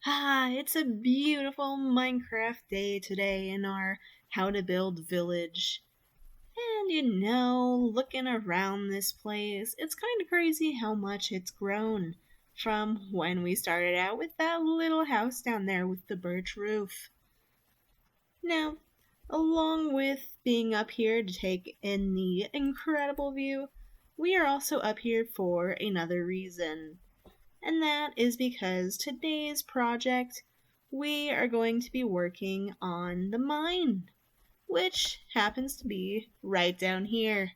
It's a beautiful Minecraft day today in our How to Build village. And looking around this place, it's kind of crazy how much it's grown from when we started out with that little house down there with the birch roof. Now, along with being up here to take in the incredible view, we are also up here for another reason. And that is because today's project, we are going to be working on the mine, which happens to be right down here.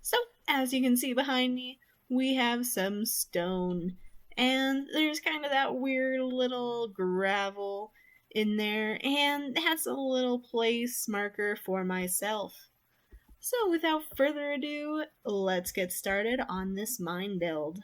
So, as you can see behind me, we have some stone, and there's kind of that weird little gravel in there, and that's a little place marker for myself. So, without further ado, let's get started on this mine build.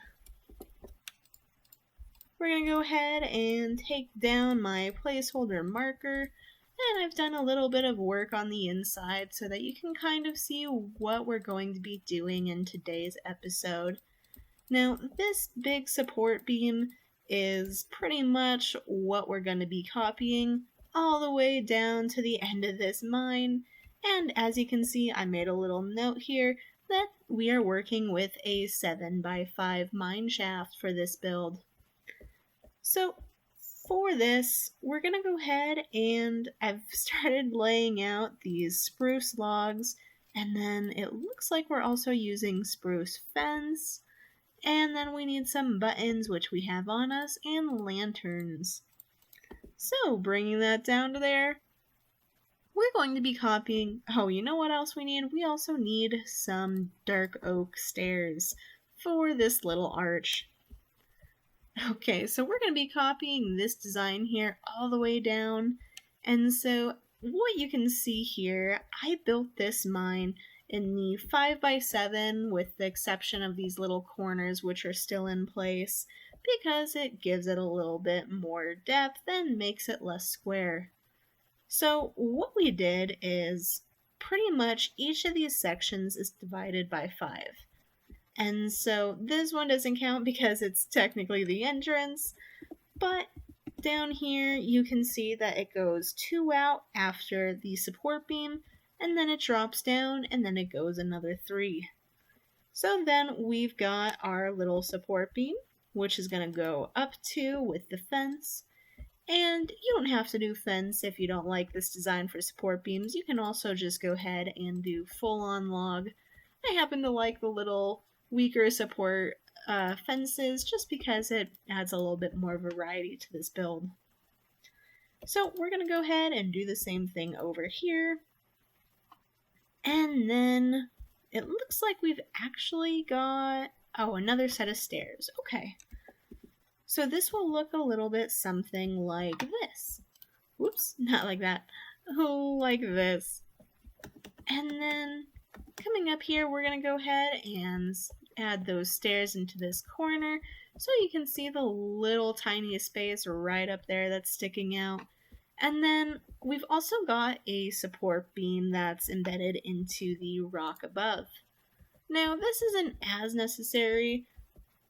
We're going to go ahead and take down my placeholder marker, and I've done a little bit of work on the inside so that you can kind of see what we're going to be doing in today's episode. Now, this big support beam is pretty much what we're going to be copying all the way down to the end of this mine, and as you can see, I made a little note here that we are working with a 7x5 mine shaft for this build. So for this, we're going to go ahead and I've started laying out these spruce logs, and then it looks like we're also using spruce fence, and then we need some buttons, which we have on us, and lanterns. So bringing that down to there, we're going to be copying, you know what else we need? We also need some dark oak stairs for this little arch. Okay, so we're going to be copying this design here all the way down. And so what you can see here, I built this mine in the 5x7 with the exception of these little corners which are still in place because it gives it a little bit more depth and makes it less square. So what we did is pretty much each of these sections is divided by 5. And so this one doesn't count because it's technically the entrance, but down here you can see that it goes 2 out after the support beam, and then it drops down, and then it goes another 3. So then we've got our little support beam, which is going to go up 2 with the fence. And you don't have to do fence if you don't like this design for support beams. You can also just go ahead and do full-on log. I happen to like the little weaker support fences just because it adds a little bit more variety to this build. So we're going to go ahead and do the same thing over here. And then it looks like we've actually got, another set of stairs. Okay. So this will look a little bit something like this. Whoops, not like that. Like this. And then coming up here, we're going to go ahead and add those stairs into this corner so you can see the little tiny space right up there that's sticking out. And then we've also got a support beam that's embedded into the rock above. Now, this isn't as necessary.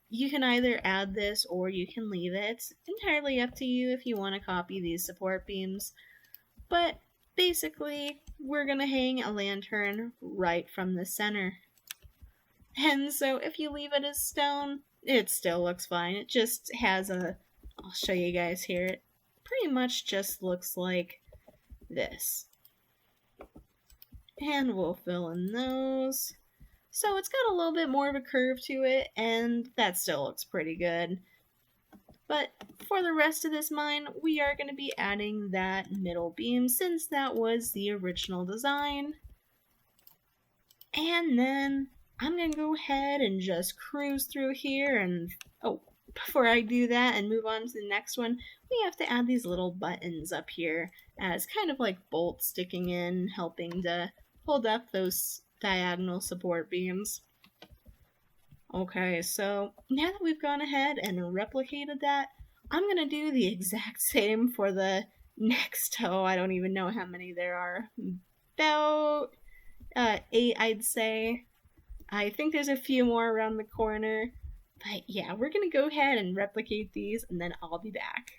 You can either add this or you can leave it. It's entirely up to you if you want to copy these support beams. But basically, we're going to hang a lantern right from the center. And so if you leave it as stone, it still looks fine. It just has I'll show you guys here. It pretty much just looks like this. And we'll fill in those. So it's got a little bit more of a curve to it, and that still looks pretty good. But for the rest of this mine, we are going to be adding that middle beam since that was the original design. And then I'm going to go ahead and just cruise through here and, before I do that and move on to the next one, we have to add these little buttons up here as kind of like bolts sticking in, helping to hold up those diagonal support beams. Okay, so now that we've gone ahead and replicated that, I'm going to do the exact same for the next, I don't even know how many there are. About 8, I'd say. I think there's a few more around the corner. But yeah, we're going to go ahead and replicate these, and then I'll be back.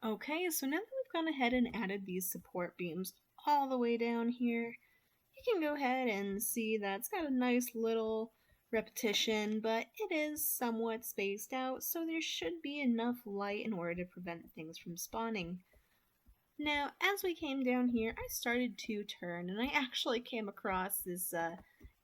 Okay, so now that we've gone ahead and added these support beams all the way down here, you can go ahead and see that it's got a nice little repetition, but it is somewhat spaced out, so there should be enough light in order to prevent things from spawning. Now, as we came down here, I started to turn, and I actually came across this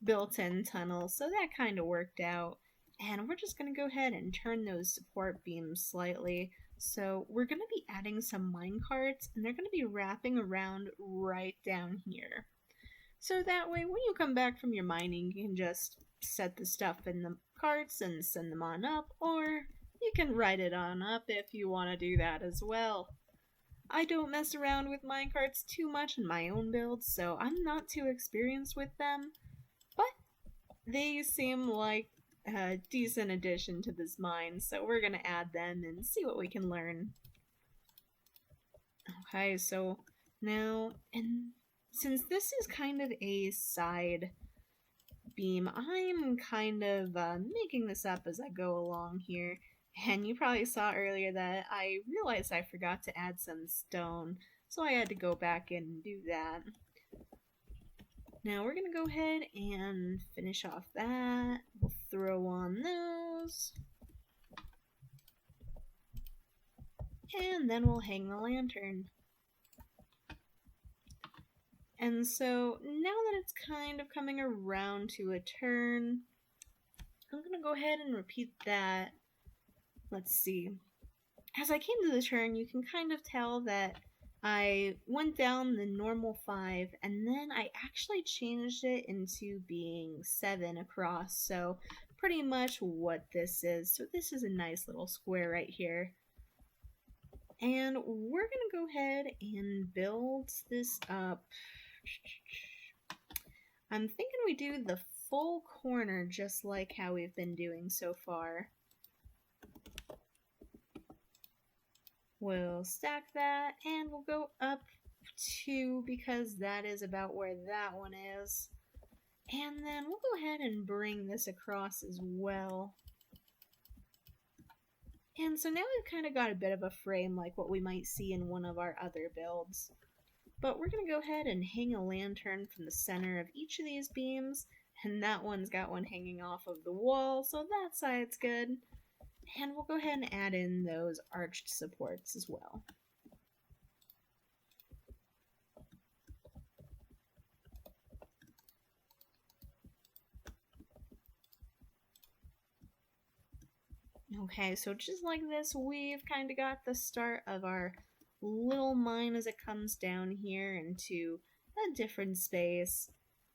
built-in tunnel, so that kind of worked out. And we're just going to go ahead and turn those support beams slightly. So we're going to be adding some minecarts, and they're going to be wrapping around right down here. So that way, when you come back from your mining, you can just set the stuff in the carts and send them on up, or you can write it on up if you want to do that as well. I don't mess around with minecarts too much in my own builds, so I'm not too experienced with them, but they seem like a decent addition to this mine, so we're gonna add them and see what we can learn. Okay, so now, and since this is kind of a side beam, I'm kind of making this up as I go along here. And you probably saw earlier that I realized I forgot to add some stone, so I had to go back and do that. Now we're gonna go ahead and finish off that. We'll throw on those. And then we'll hang the lantern. And so now that it's kind of coming around to a turn, I'm gonna go ahead and repeat that. Let's see. As I came to the turn, you can kind of tell that I went down the normal 5 and then I actually changed it into being 7 across. So pretty much what this is. So this is a nice little square right here. And we're going to go ahead and build this up. I'm thinking we do the full corner just like how we've been doing so far. We'll stack that and we'll go up 2 because that is about where that one is. And then we'll go ahead and bring this across as well. And so now we've kind of got a bit of a frame like what we might see in one of our other builds. But we're going to go ahead and hang a lantern from the center of each of these beams. And that one's got one hanging off of the wall, so that side's good. And we'll go ahead and add in those arched supports as well. Okay, so just like this, we've kind of got the start of our little mine as it comes down here into a different space.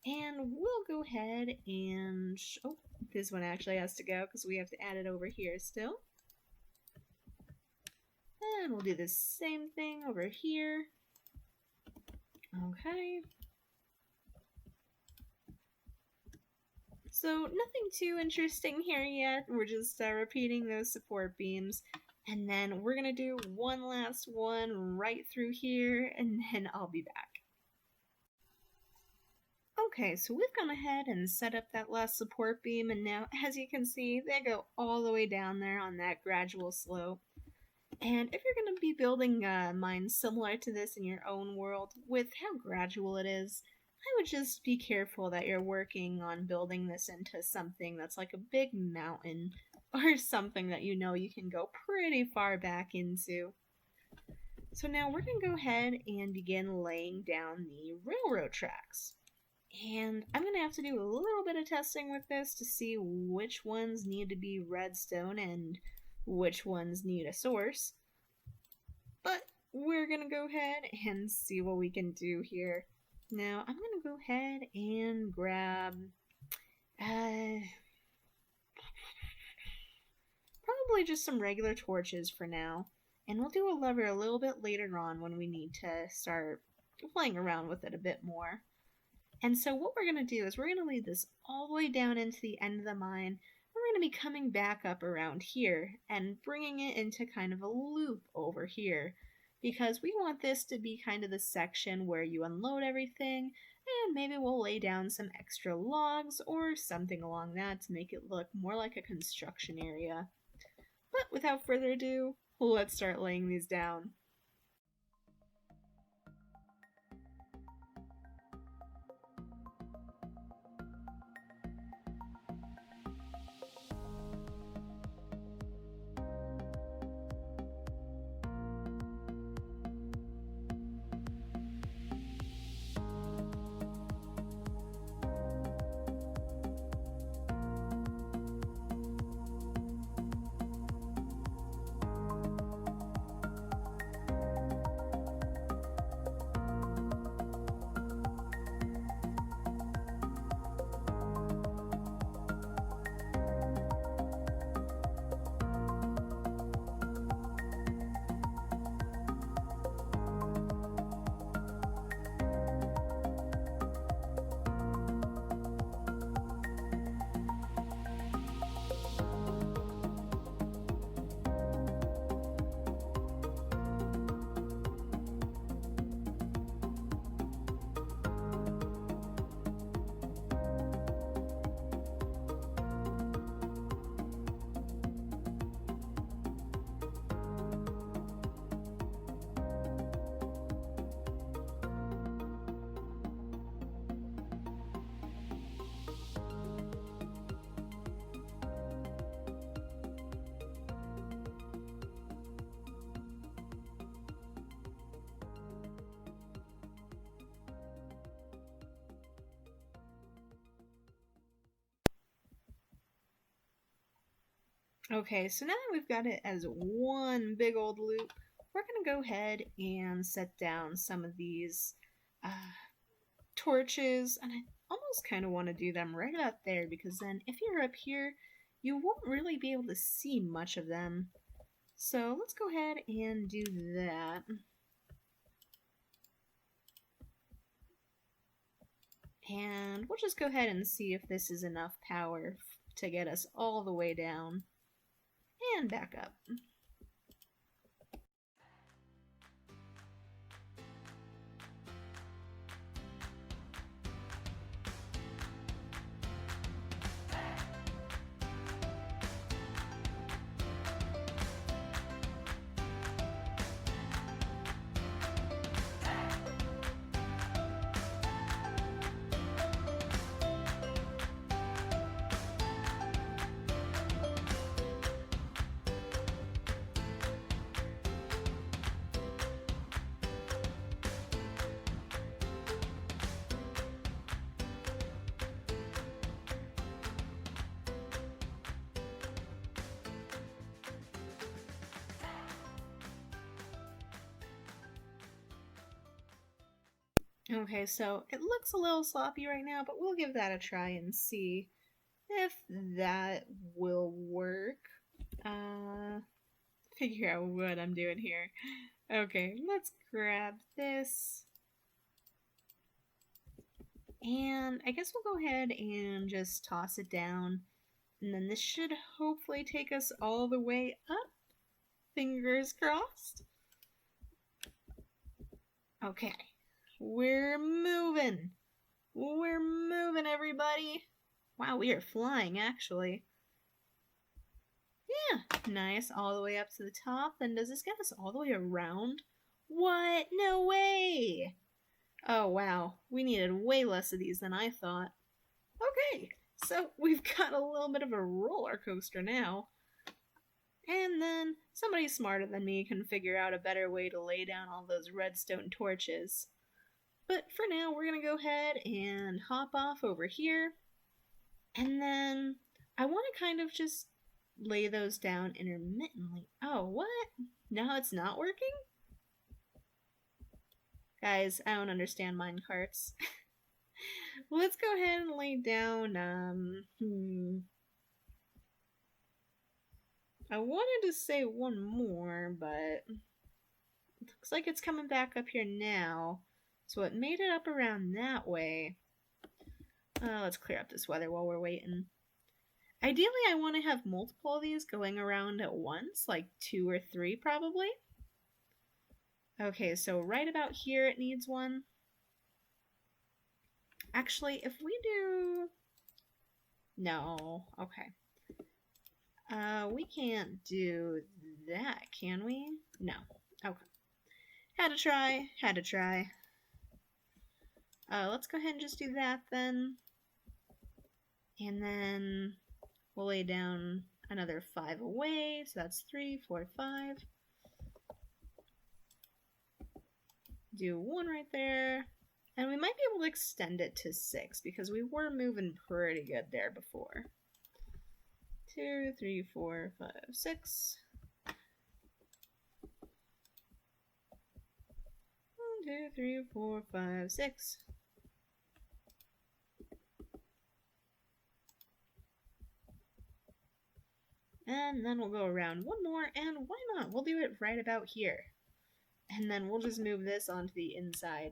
And we'll go ahead and... oh, this one actually has to go because we have to add it over here still. And we'll do the same thing over here. Okay. So nothing too interesting here yet. We're just repeating those support beams. And then we're going to do one last one right through here, and then I'll be back. Okay, so we've gone ahead and set up that last support beam, and now, as you can see, they go all the way down there on that gradual slope. And if you're going to be building mines similar to this in your own world, with how gradual it is, I would just be careful that you're working on building this into something that's like a big mountain, or something that you know you can go pretty far back into. So now we're going to go ahead and begin laying down the railroad tracks. And I'm going to have to do a little bit of testing with this to see which ones need to be redstone and which ones need a source. But we're going to go ahead and see what we can do here. Now, I'm going to go ahead and grab probably just some regular torches for now. And we'll do a lever a little bit later on when we need to start playing around with it a bit more. And so what we're going to do is we're going to lead this all the way down into the end of the mine. We're going to be coming back up around here and bringing it into kind of a loop over here, because we want this to be kind of the section where you unload everything, and maybe we'll lay down some extra logs or something along that to make it look more like a construction area. But without further ado, let's start laying these down. Okay, so now that we've got it as one big old loop, we're going to go ahead and set down some of these uh, torches, and I almost kind of want to do them right out there because then if you're up here, you won't really be able to see much of them. So let's go ahead and do that. And we'll just go ahead and see if this is enough power to get us all the way down and back up. Okay, so it looks a little sloppy right now, but we'll give that a try and see if that will work. Figure out what I'm doing here. Okay, let's grab this. And I guess we'll go ahead and just toss it down. And then this should hopefully take us all the way up. Fingers crossed. Okay, we're moving. We're moving, everybody. Wow, we are flying, actually. Yeah, nice. All the way up to the top. Then does this get us all the way around? What? No way! Oh, wow. We needed way less of these than I thought. Okay, so we've got a little bit of a roller coaster now. And then somebody smarter than me can figure out a better way to lay down all those redstone torches. But for now, we're going to go ahead and hop off over here. And then I want to kind of just lay those down intermittently. Oh, what? Now it's not working? Guys, I don't understand minecarts. Let's go ahead and lay down, I wanted to say one more, but it looks like it's coming back up here now. So it made it up around that way. Let's clear up this weather while we're waiting. Ideally, I want to have multiple of these going around at once, like 2 or 3 probably. Okay, so right about here it needs one. Actually, if we do... No, okay. We can't do that, can we? No. Okay. Had to try. Let's go ahead and just do that then. And then we'll lay down another 5 away. So that's 3, 4, 5. Do 1 right there. And we might be able to extend it to 6 because we were moving pretty good there before. 2, 3, 4, 5, 6. 1, 2, 3, 4, 5, 6. And then we'll go around one more, and why not? We'll do it right about here. And then we'll just move this onto the inside.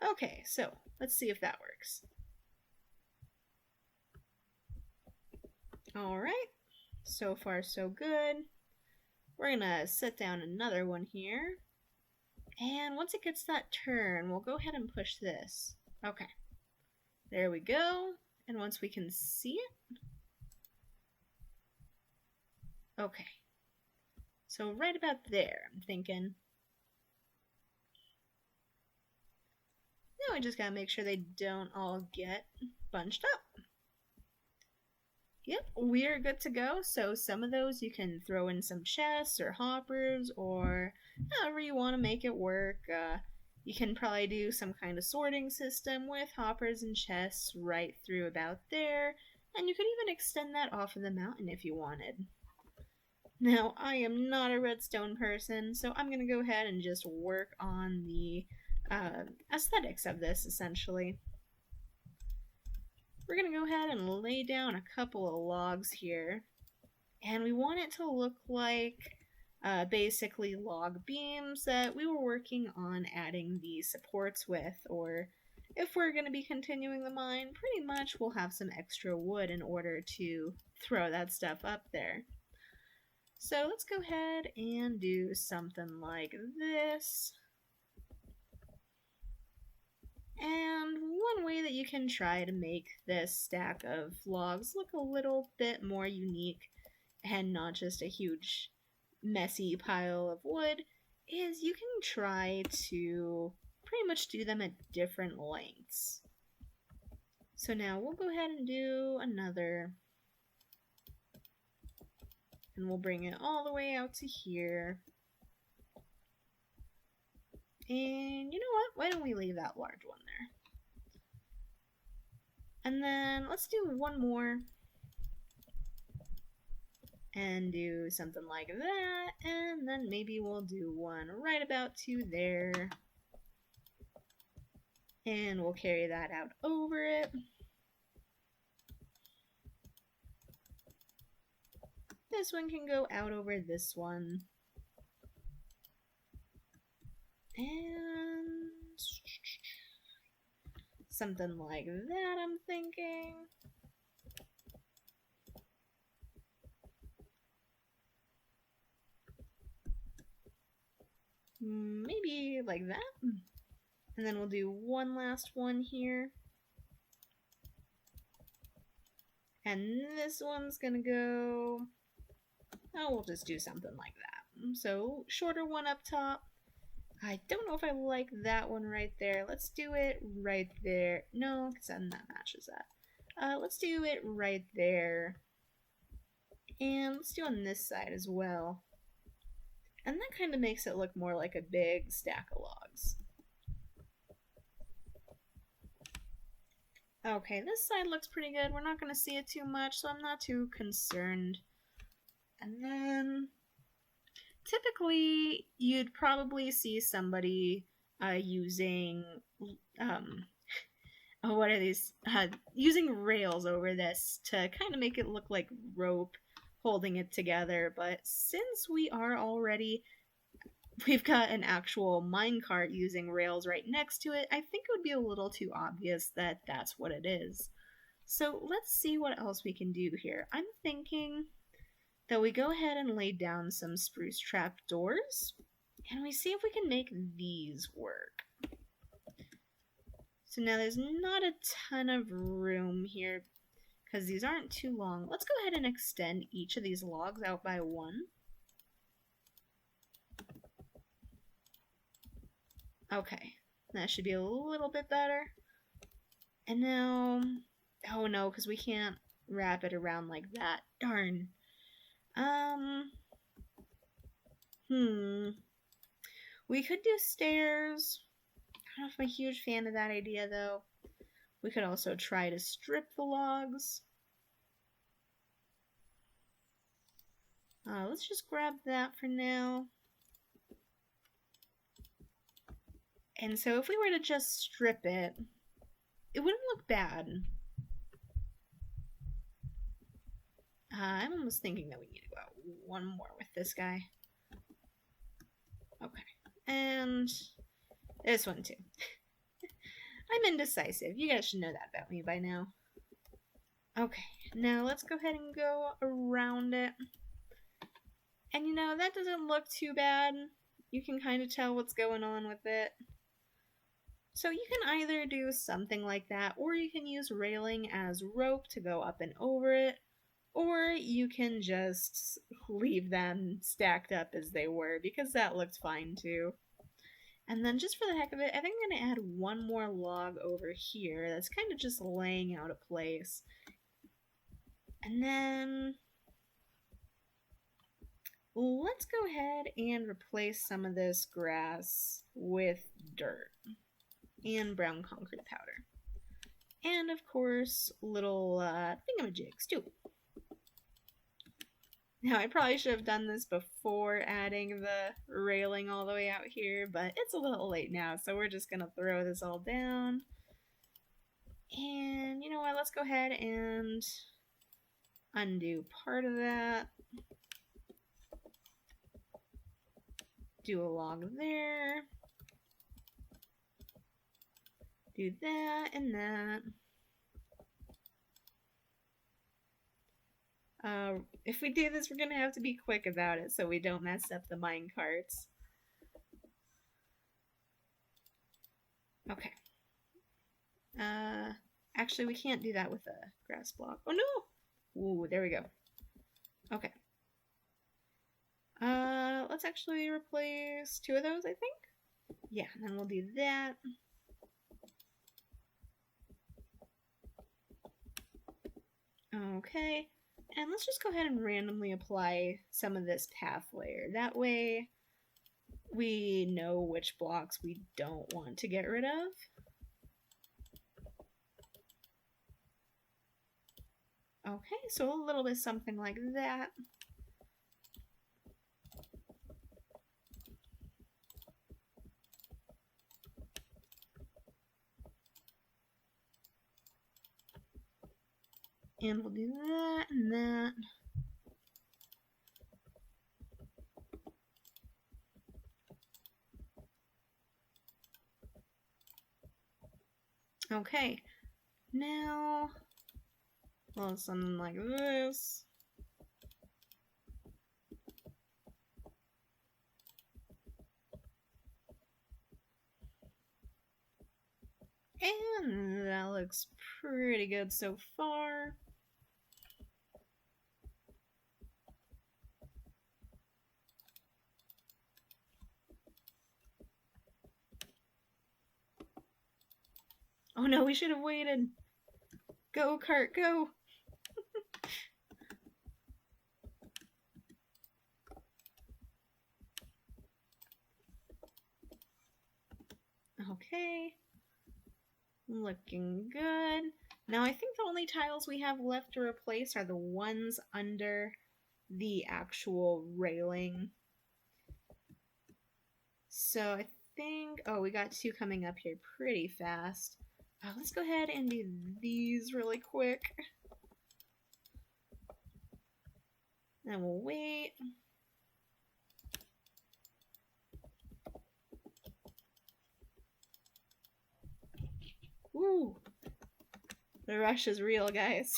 Okay, so let's see if that works. Alright, so far so good. We're gonna set down another one here. And once it gets that turn, we'll go ahead and push this. Okay, there we go. And once we can see it, okay. So right about there, I'm thinking. Now we just gotta make sure they don't all get bunched up. Yep, we're good to go. So some of those you can throw in some chests or hoppers or however you want to make it work. You can probably do some kind of sorting system with hoppers and chests right through about there. And you could even extend that off of the mountain if you wanted. Now, I am not a redstone person, so I'm going to go ahead and just work on the aesthetics of this, essentially. We're going to go ahead and lay down a couple of logs here, and we want it to look like basically log beams that we were working on adding the supports with, or if we're going to be continuing the mine, pretty much we'll have some extra wood in order to throw that stuff up there. So let's go ahead and do something like this. And one way that you can try to make this stack of logs look a little bit more unique and not just a huge messy pile of wood is you can try to pretty much do them at different lengths. So now we'll go ahead and do another, and we'll bring it all the way out to here. And you know what? Why don't we leave that large one there? And then let's do one more and do something like that, and then maybe we'll do one right about to there, and we'll carry that out over it. This one can go out over this one, and something like that, I'm thinking. Maybe like that. And then we'll do one last one here. And this one's gonna go... Oh, we'll just do something like that. So, shorter one up top. I don't know if I like that one right there. Let's do it right there. No, because then that matches that. Let's do it right there. And let's do on this side as well. And that kind of makes it look more like a big stack of logs. Okay, this side looks pretty good. We're not going to see it too much, so I'm not too concerned. And then, typically, you'd probably see somebody using, what are these? Using rails over this to kind of make it look like rope holding it together. But since we've got an actual minecart using rails right next to it, I think it would be a little too obvious that that's what it is. So let's see what else we can do here. I'm thinking that we go ahead and lay down some spruce trap doors, and we see if we can make these work. So now there's not a ton of room here because these aren't too long. Let's go ahead and extend each of these logs out by one. Okay, that should be a little bit better. And now, oh no, because we can't wrap it around like that. Darn. We could do stairs. I don't know if I'm a huge fan of that idea though. We could also try to strip the logs. Let's just grab that for now. And so if we were to just strip it, it wouldn't look bad. I'm almost thinking that we need to go out one more with this guy. Okay. And this one too. I'm indecisive. You guys should know that about me by now. Okay, now let's go ahead and go around it. And you know, that doesn't look too bad. You can kind of tell what's going on with it. So you can either do something like that, or you can use railing as rope to go up and over it, or you can just leave them stacked up as they were, because that looked fine too. And then just for the heck of it, I think I'm going to add one more log over here that's kind of just laying out a place. And then let's go ahead and replace some of this grass with dirt and brown concrete powder. And of course, little thingamajigs too. Now, I probably should have done this before adding the railing all the way out here, but it's a little late now, so we're just gonna throw this all down. And you know what, let's go ahead and undo part of that. Do a log there. Do that and that. If we do this, we're gonna have to be quick about it so we don't mess up the mine carts. Okay. Actually, we can't do that with a grass block. Oh no! Ooh, there we go. Okay. Let's actually replace 2 of those, I think. Yeah, and then we'll do that. Okay, and let's just go ahead and randomly apply some of this path layer. That way we know which blocks we don't want to get rid of. Okay, so a little bit something like that. And we'll do that and that. Okay, now, well, something like this. And that looks pretty good so far. Oh no, we should have waited. Go, cart, go. Okay. Looking good. Now I think the only tiles we have left to replace are the ones under the actual railing. So I think, oh, we got 2 coming up here pretty fast. Let's go ahead and do these really quick. Then we'll wait. Ooh, the rush is real, guys.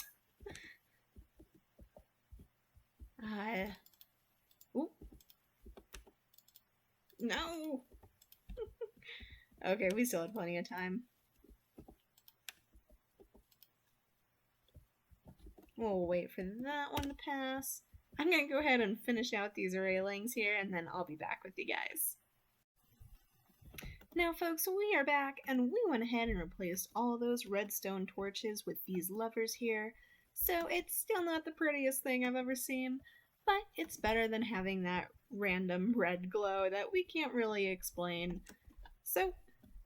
Ooh. No! Okay, we still had plenty of time. We'll wait for that one to pass. I'm gonna go ahead and finish out these railings here, and then I'll be back with you guys. Now folks, we are back, and we went ahead and replaced all those redstone torches with these levers here. So it's still not the prettiest thing I've ever seen, but it's better than having that random red glow that we can't really explain. So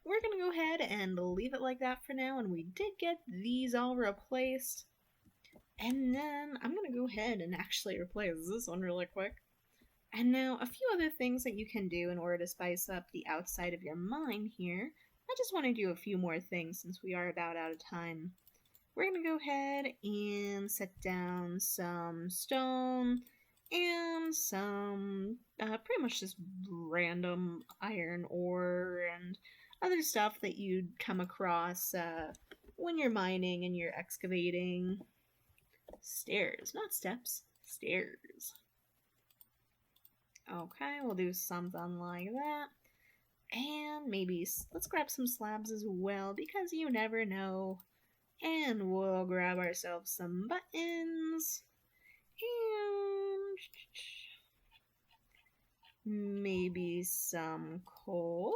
we're gonna go ahead and leave it like that for now, and we did get these all replaced. And then I'm gonna go ahead and actually replace this one really quick. And now a few other things that you can do in order to spice up the outside of your mine here. I just want to do a few more things since we are about out of time. We're going to go ahead and set down some stone and some pretty much just random iron ore and other stuff that you'd come across when you're mining and you're excavating. Stairs, not steps, stairs. Okay, we'll do something like that. And maybe let's grab some slabs as well because you never know. And we'll grab ourselves some buttons. And maybe some coal.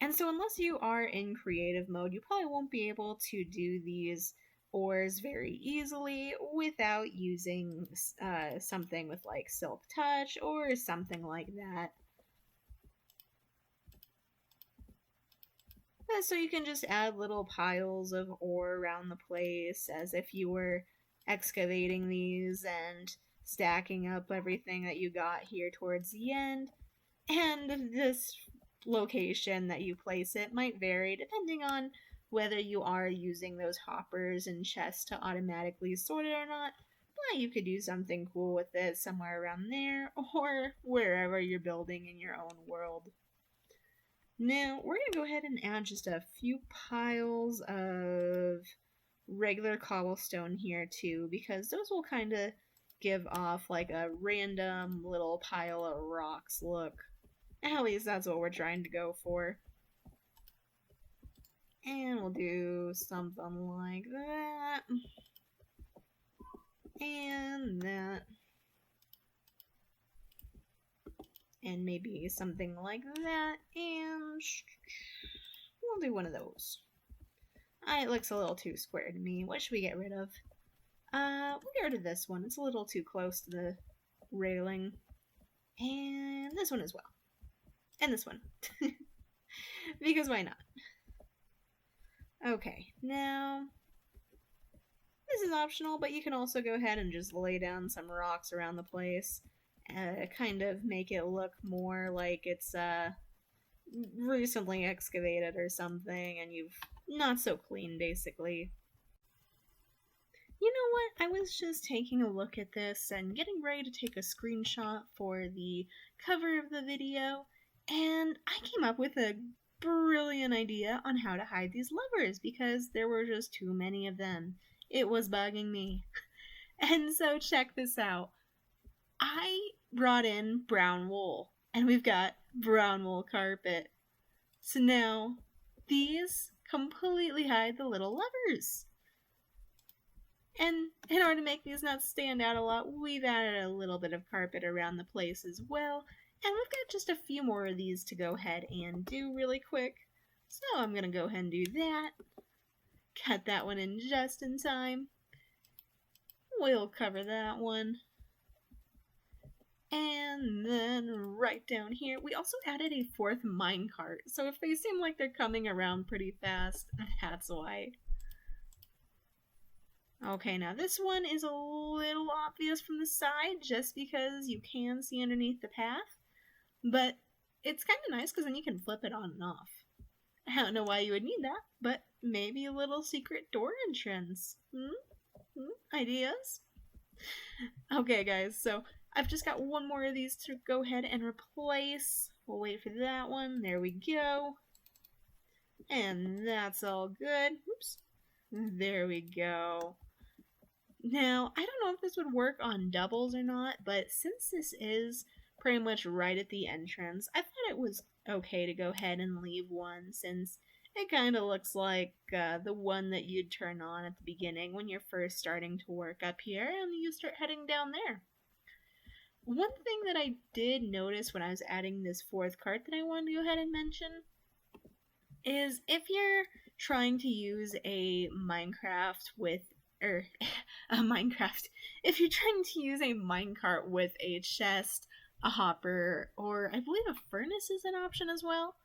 And so unless you are in creative mode, you probably won't be able to do these ores very easily without using something with like silk touch or something like that. So you can just add little piles of ore around the place as if you were excavating these and stacking up everything that you got here towards the end. And this location that you place it might vary depending on whether you are using those hoppers and chests to automatically sort it or not. But you could do something cool with it somewhere around there or wherever you're building in your own world. Now, we're going to go ahead and add just a few piles of regular cobblestone here too, because those will kind of give off like a random little pile of rocks look. At least that's what we're trying to go for. And we'll do something like that. And that. And maybe something like that. And we'll do one of those. It looks a little too square to me. What should we get rid of? We'll get rid of this one. It's a little too close to the railing. And this one as well. And this one. Because why not? Okay, now this is optional, but you can also go ahead and just lay down some rocks around the place. Kind of make it look more like it's recently excavated or something, and you've not so clean, basically. You know what? I was just taking a look at this and getting ready to take a screenshot for the cover of the video, and I came up with a brilliant idea on how to hide these levers because there were just too many of them. It was bugging me. And so check this out. I brought in brown wool, and we've got brown wool carpet. So now these completely hide the little levers. And in order to make these not stand out a lot, we've added a little bit of carpet around the place as well. And we've got just a few more of these to go ahead and do really quick. So I'm going to go ahead and do that. Cut that one in just in time. We'll cover that one. And then right down here, we also added a fourth minecart. So if they seem like they're coming around pretty fast, that's why. Okay, now this one is a little obvious from the side just because you can see underneath the path. But it's kind of nice because then you can flip it on and off. I don't know why you would need that, but maybe a little secret door entrance. Ideas? Okay, guys, so I've just got one more of these to go ahead and replace. We'll wait for that one. There we go. And that's all good. Oops. There we go. Now, I don't know if this would work on doubles or not, but since this is pretty much right at the entrance, I thought it was okay to go ahead and leave one since it kind of looks like the one that you'd turn on at the beginning when you're first starting to work up here and you start heading down there. One thing that I did notice when I was adding this fourth cart that I wanted to go ahead and mention is if you're trying to use a Minecraft with if you're trying to use a minecart with a chest, a hopper, or I believe a furnace is an option as well,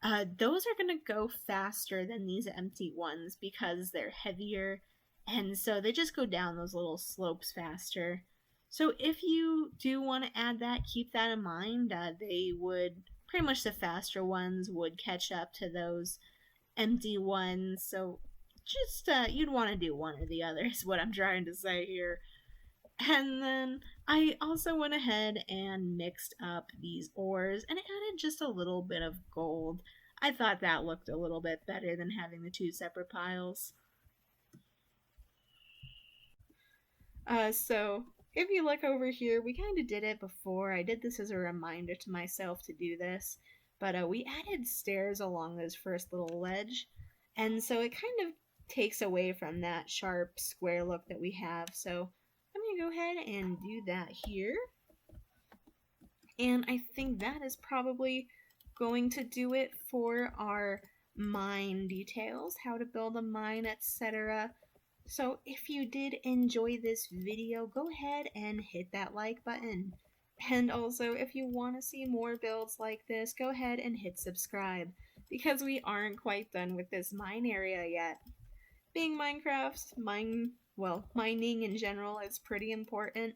those are going to go faster than these empty ones because they're heavier, and so they just go down those little slopes faster. So if you do want to add that, keep that in mind. They would, pretty much the faster ones would catch up to those empty ones, so just you'd want to do one or the other is what I'm trying to say here. And then I also went ahead and mixed up these ores and added just a little bit of gold. I thought that looked a little bit better than having the two separate piles. So if you look over here, we kind of did it before. I did this as a reminder to myself to do this, but we added stairs along this first little ledge, and so it kind of takes away from that sharp square look that we have. So I'm going to go ahead and do that here. And I think that is probably going to do it for our mine details, how to build a mine, etc. So if you did enjoy this video, go ahead and hit that like button. And also, if you want to see more builds like this, go ahead and hit subscribe, because we aren't quite done with this mine area yet. Being Minecraft's well, mining in general is pretty important.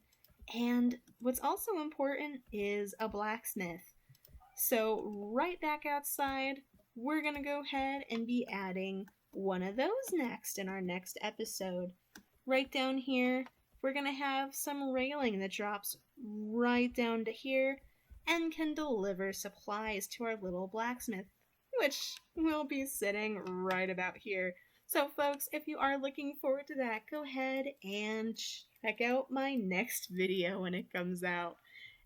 And what's also important is a blacksmith. So, right back outside, we're going to go ahead and be adding one of those next in our next episode. Right down here, we're going to have some railing that drops right down to here and can deliver supplies to our little blacksmith, which will be sitting right about here. So, folks, if you are looking forward to that, go ahead and check out my next video when it comes out.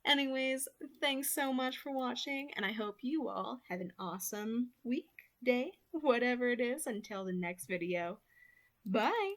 Anyways, thanks so much for watching, and I hope you all have an awesome week, day, whatever it is, until the next video. Bye!